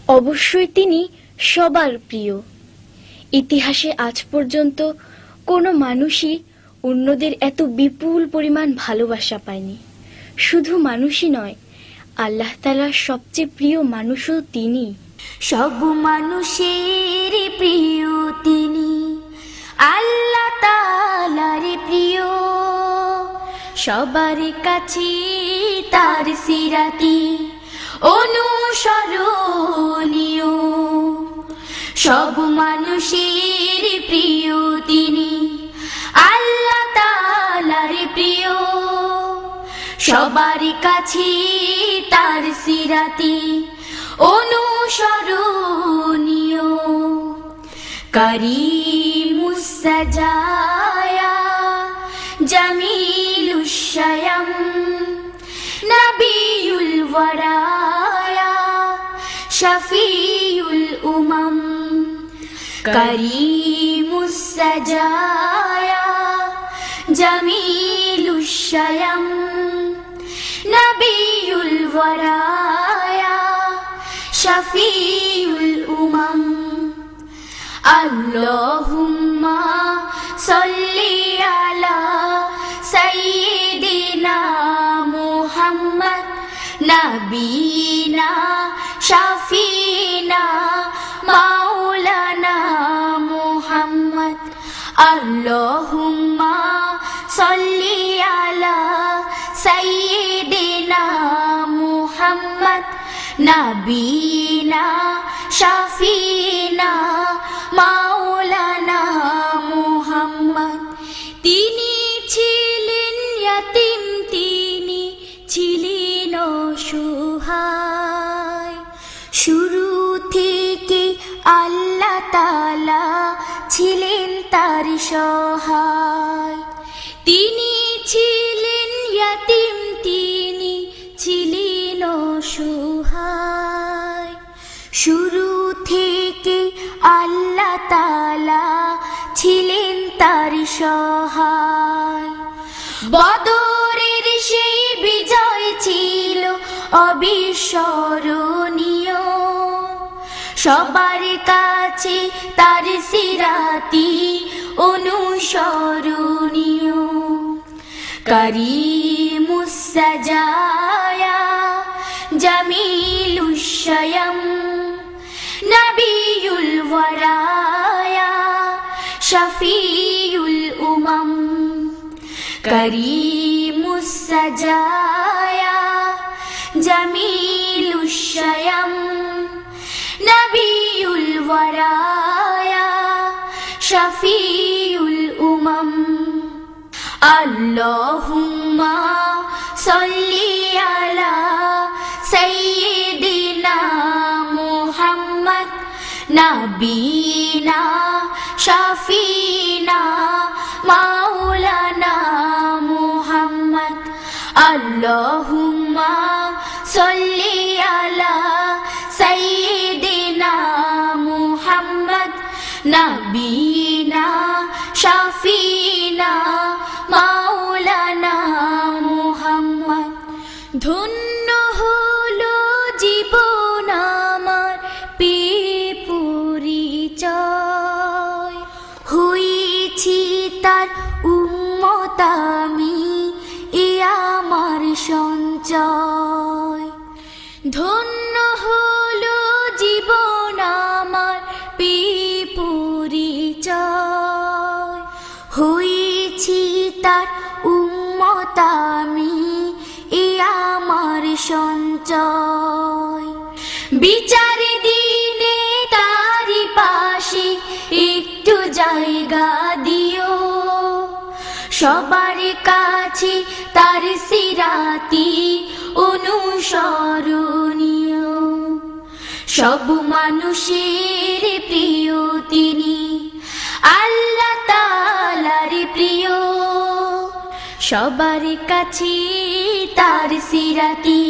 অবশ্যই তিনি সবার প্রিয়। ইতিহাসে আজ পর্যন্ত কোনো মানুষই অন্যদের এত বিপুল পরিমাণ ভালোবাসা পায়নি। শুধু মানুষই নয়, আল্লাহ তাআলার সবচেয়ে প্রিয় মানুষও তিনি। সব মানুষের প্রিয় তিনি, আল্লাহ তাআলার প্রিয়। সবার কাছে তার সিরাতি অনুসরণীয়। সব মানুষের প্রিয় তিনি, আল্লাহ তাআলার প্রিয়। সবার কাছে তার সিরাতি অনুসরণীয়। করিমুস সাজায়া জামিলুশ শায়াম নবিয়ুল ওয়ারায়া শফিউল উমাম। করিমুস সাজায়া জামিলুশ শায়াম নবিয়ুল ওয়ারায়া শফিউল উমাম। আল্লাহুম্মা সাল্লি আলা সাইয়্যিদিনা মুহাম্মদ নবিনা শাফিনা মাওলানা মুহাম্মদ। আল্লাহুম্মা সাল্লি আলা সাইয়্যিদিনা মুহাম্মদ নবিনা শাফিনা মাওলানা মুহাম্মদ। তিনি ছিলেন ইয়াতীম, তিনি ছিলেন অসহায়। শুরু থেকে আল্লাহ তাআলা ছিলেন তার সহায়। তিনি ছিলেন ইয়াতীম, তিনি ছিলেন অসহায়। শুরু থেকে আল্লাহ তাআলা ছিলেন তার সহায়। বদরের সেই বিজয় ছিল অবিস্মরণীয়। সবার কাছে তার সিরাতি অনুসরণীয়। করিমুস সাজায়া জামিলুশ শায়াম নবিয়ুল ওয়ারায়া শফিউল উমাম। করিমুস সাজায়া জামিলুশ শায়াম নবিয়ুল ওয়ারায়া শফিউল উমাম। আল্লাহুম্মা সাল্লি আলা সাইয়্যিদিনা মুহাম্মদ নবিনা শাফিনা মাওলানা মুহাম্মদ। আল্লাহুম্মা সাল্লি আলা সাইয়্যিদিনা মুহাম্মদ নবিনা শাফিনা মাওলানা মুহাম্মদ। ধন্য হলো জীবন আমার পেয়ে পরিচয়। হয়েছি তার উম্মত আমি, এ আমার সঞ্চয়। ধন্য হলো জীবন আমার পেয়ে পরিচয়। হয়েছি তার উম্মত আমি, এ আমার সঞ্চয়। বিচার দিনে তারি পাশে একটু জায়গা দিও। সবার কাছে তার সিরাতি অনুসরণীয়। সব মানুষের প্রিয় তিনি, আল্লাহ তাআলার প্রিয়। সবার কাছে তার সিরাতি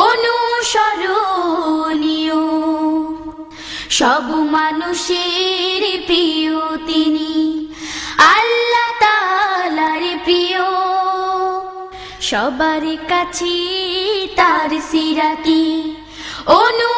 অনুসরণীয়। সব মানুষের প্রিয় তিনি, আল্লাহ তাআলার প্রিয়। সবার কাছে তার সিরাতি অনু